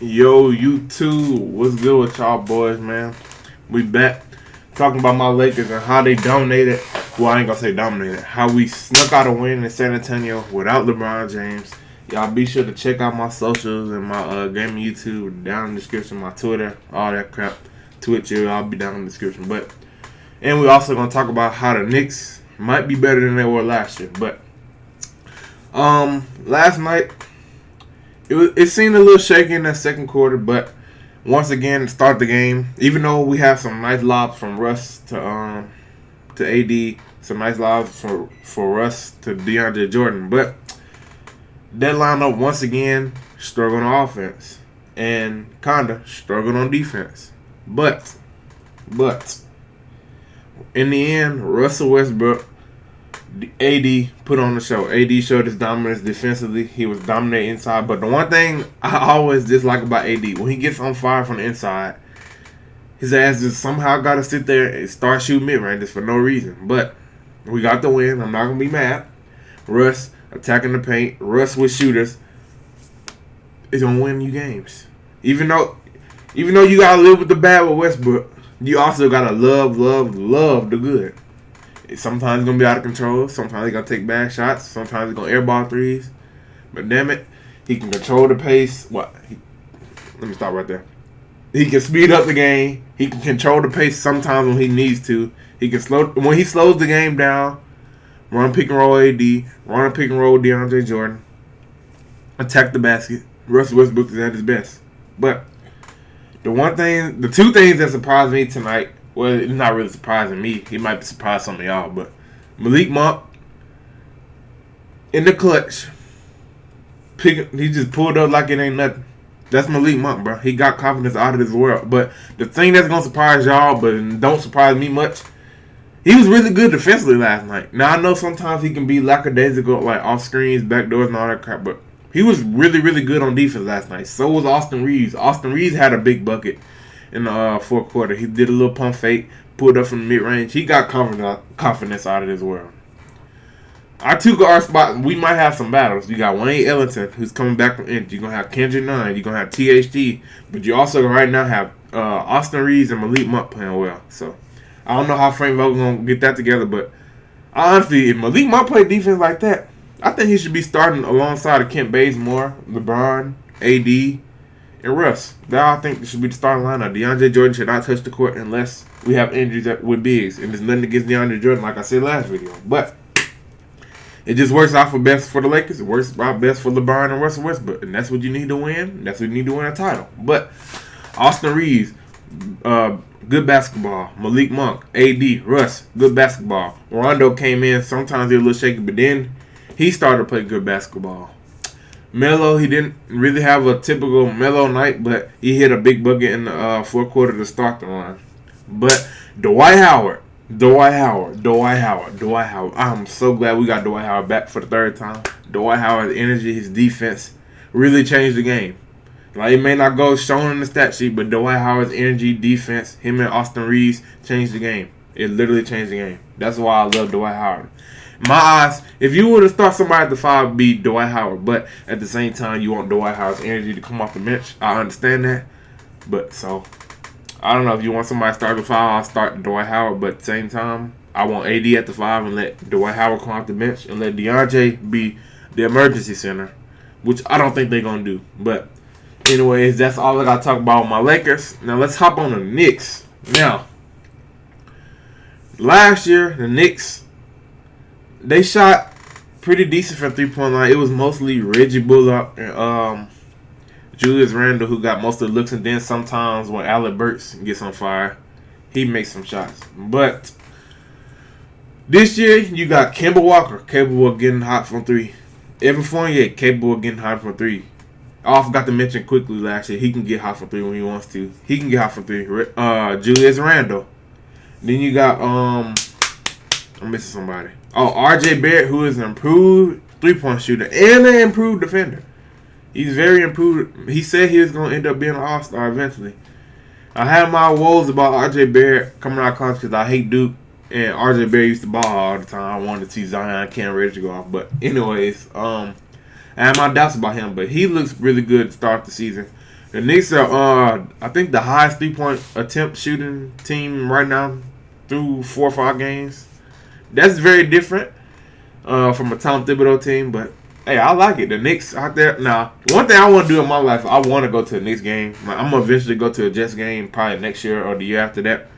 Yo, YouTube, what's good with y'all boys, man? We back talking about my Lakers and how they dominated. Well, I ain't gonna say dominated. How we snuck out a win in San Antonio without LeBron James. Y'all be sure to check out my socials and my gaming YouTube down in the description, my Twitter, all that crap. Twitch, I'll be down in the description. And we also gonna talk about how the Knicks might be better than they were last year. But last night. It seemed a little shaky in that second quarter, but once again, start the game. Even though we have some nice lobs from Russ to AD, some nice lobs for Russ to DeAndre Jordan, but that lineup once again struggled on offense and kinda struggled on defense. But in the end, Russell Westbrook. AD put on the show. AD showed his dominance defensively. He was dominating inside. But the one thing I always dislike about AD, when he gets on fire from the inside, his ass just somehow got to sit there and start shooting mid-ranges for no reason. But we got the win. I'm not going to be mad. Russ attacking the paint. Russ with shooters is going to win you games. Even though you got to live with the bad with Westbrook, you also got to love the good. Sometimes he's going to be out of control. Sometimes he's going to take bad shots. Sometimes he's going to airball threes. But damn it, he can control the pace. Let me stop right there. He can speed up the game. He can control the pace sometimes when he needs to. He can when he slows the game down, run pick and roll AD, run a pick and roll DeAndre Jordan, attack the basket. Russell Westbrook is at his best. But the two things that surprised me tonight, well, it's not really surprising me. He might be surprised some of y'all, but Malik Monk in the clutch, he just pulled up like it ain't nothing. That's Malik Monk, bro. He got confidence out of this world. But the thing that's gonna surprise y'all, but don't surprise me much, he was really good defensively last night. Now I know sometimes he can be lackadaisical, like off screens, backdoors, and all that crap, but he was really, really good on defense last night. So was Austin Reeves. Austin Reeves had a big bucket in the fourth quarter. He did a little pump fake, pulled up from the mid-range. He got confidence out of this world. Our two guard spot, we might have some battles. You got Wayne Ellington, who's coming back from injury. You're going to have Kendrick Nunn. You're going to have THT. But you also right now have Austin Reeves and Malik Monk playing well. So, I don't know how Frank Vogel's going to get that together. But, honestly, if Malik Monk play defense like that, I think he should be starting alongside of Kent Bazemore, LeBron, AD, and Russ. That I think should be the starting lineup. DeAndre Jordan should not touch the court unless we have injuries with bigs. And there's nothing against DeAndre Jordan, like I said last video. But it just works out for best for the Lakers. It works out best for LeBron and Russell Westbrook. And that's what you need to win. That's what you need to win a title. But Austin Reeves, good basketball. Malik Monk, AD, Russ, good basketball. Rondo came in. Sometimes he was a little shaky, but then he started to play good basketball. Melo, he didn't really have a typical Melo night, but he hit a big bucket in the fourth quarter to start the run. But Dwight Howard. I'm so glad we got Dwight Howard back for the third time. Dwight Howard's energy, his defense really changed the game. Like, it may not go shown in the stat sheet, but Dwight Howard's energy, defense, him and Austin Reeves changed the game. It literally changed the game. That's why I love Dwight Howard. In my eyes, if you were to start somebody at the 5, be Dwight Howard. But at the same time, you want Dwight Howard's energy to come off the bench. I understand that. But so, I don't know if you want somebody to start at the 5, I'll start Dwight Howard. But at the same time, I want AD at the 5 and let Dwight Howard come off the bench and let DeAndre be the emergency center, which I don't think they're going to do. But anyways, that's all I got to talk about with my Lakers. Now let's hop on the Knicks. Now, last year, the Knicks, they shot pretty decent from 3-point line. It was mostly Reggie Bullock and Julius Randle who got most of the looks. And then sometimes when Alec Burks gets on fire, he makes some shots. But this year, you got Kemba Walker capable of getting hot from 3. Evan Fournier capable of getting hot from 3. I forgot to mention quickly last year, he can get hot from 3 when he wants to. He can get hot from 3. Julius Randle. Then you got, I'm missing somebody. Oh, RJ Barrett, who is an improved 3-point shooter and an improved defender. He's very improved. He said he was going to end up being an all-star eventually. I had my woes about RJ Barrett coming out of college because I hate Duke. And RJ Barrett used to ball all the time. I wanted to see Zion can't ready to go off. But anyways, I had my doubts about him. But he looks really good to start the season. The Knicks are, I think, the highest 3-point attempt shooting team right now through 4 or 5 games. That's very different from a Tom Thibodeau team, but hey, I like it. The Knicks out there. Now, one thing I want to do in my life, I want to go to a Knicks game. Like, I'm going to eventually go to a Jets game probably next year or the year after that.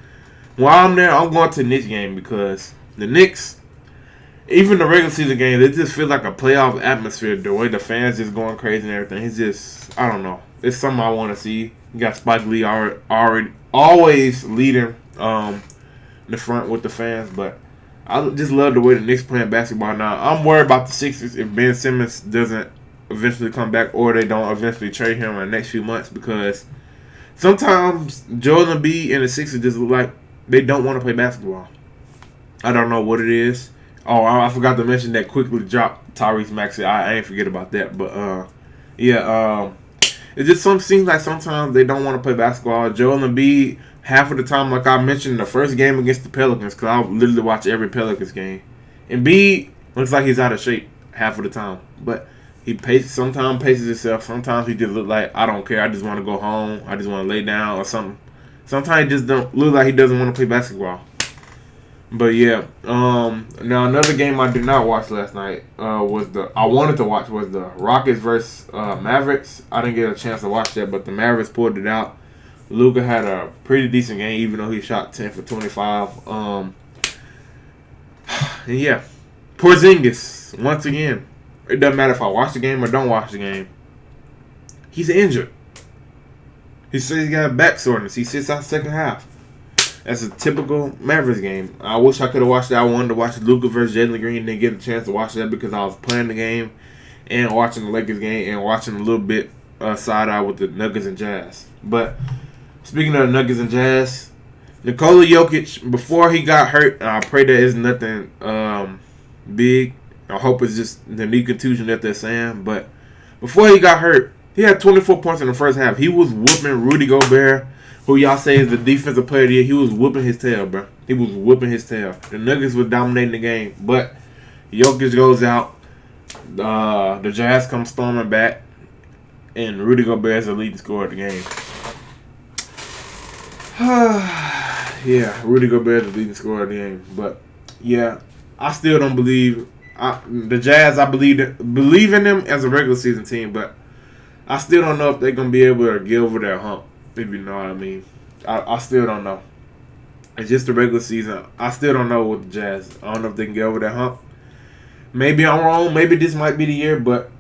While I'm there, I'm going to the Knicks game because the Knicks, even the regular season game, it just feels like a playoff atmosphere. The way the fans just going crazy and everything. It's just, I don't know. It's something I want to see. You got Spike Lee already always leading the front with the fans, but I just love the way the Knicks playing basketball now. I'm worried about the Sixers if Ben Simmons doesn't eventually come back or they don't eventually trade him in the next few months, because sometimes Joel Embiid and the Sixers just look like they don't want to play basketball. I don't know what it is. Oh, I forgot to mention that quickly dropped Tyrese Maxey. I ain't forget about that, but it just seems like sometimes they don't want to play basketball. Joel Embiid, half of the time, like I mentioned, the first game against the Pelicans, because I literally watch every Pelicans game. Embiid looks like he's out of shape half of the time, but he sometimes paces himself. Sometimes he just look like, I don't care. I just want to go home. I just want to lay down or something. Sometimes he just don't look like he doesn't want to play basketball. But yeah, now another game I did not watch last night was the Rockets versus Mavericks. I didn't get a chance to watch that, but the Mavericks pulled it out. Luka had a pretty decent game, even though he shot 10 for 25. And yeah, Porzingis once again. It doesn't matter if I watch the game or don't watch the game. He's injured. He says he got a back soreness. He sits out the second half. That's a typical Mavericks game. I wish I could have watched that. I wanted to watch Luka versus Jalen Green. Didn't get a chance to watch that because I was playing the game and watching the Lakers game and watching a little bit side eye with the Nuggets and Jazz. But speaking of Nuggets and Jazz, Nikola Jokic, before he got hurt, and I pray that it's nothing big. I hope it's just the knee contusion that they're saying. But before he got hurt, he had 24 points in the first half. He was whooping Rudy Gobert, who y'all say is the defensive player of the year. He was whooping his tail, bro. He was whooping his tail. The Nuggets were dominating the game, but Jokic goes out. The Jazz come storming back, and Rudy Gobert is the leading scorer of the game. Yeah, Rudy Gobert is the leading scorer of the game. But yeah, I still don't believe the Jazz. I believe in them as a regular season team, but I still don't know if they're gonna be able to get over that hump. If you know what I mean. I still don't know. It's just the regular season. I still don't know with the Jazz. I don't know if they can get over that hump. Maybe I'm wrong. Maybe this might be the year, but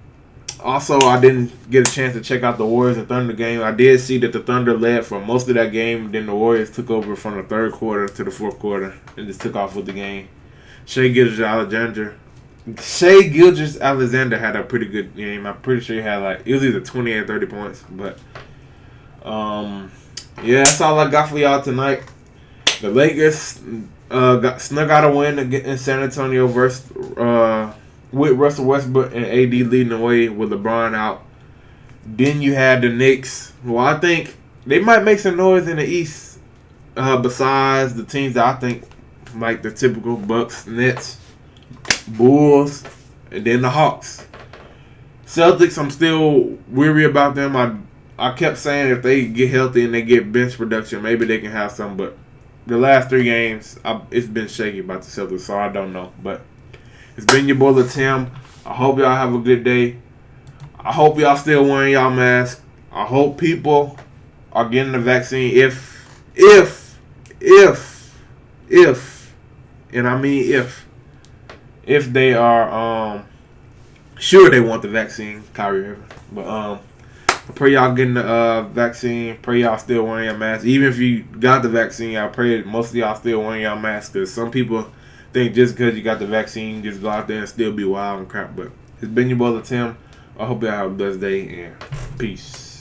also I didn't get a chance to check out the Warriors and Thunder game. I did see that the Thunder led for most of that game. Then the Warriors took over from the third quarter to the fourth quarter and just took off with the game. Shai Gilgeous-Alexander had a pretty good game. I'm pretty sure he had it was either 28 or 30 points, but yeah, that's all I got for y'all tonight. The Lakers snuck out a win in San Antonio versus with Russell Westbrook and AD leading the way with LeBron out. Then you had the Knicks, who I think they might make some noise in the East. Besides the teams that I think like the typical Bucks, Nets, Bulls, and then the Hawks. Celtics, I'm still weary about them. I kept saying if they get healthy and they get bench production, maybe they can have some. But the last 3 games, it's been shaky about the Celtics, so I don't know. But it's been your boy Tim. I hope y'all have a good day. I hope y'all still wearing y'all masks. I hope people are getting the vaccine and I mean if they are sure they want the vaccine, Kyrie Irving. But I pray y'all getting the vaccine. Pray y'all still wearing your mask. Even if you got the vaccine, I pray most of y'all still wearing your mask. Because some people think just because you got the vaccine, just go out there and still be wild and crap. But it's been your brother Tim. I hope y'all have a blessed day and peace.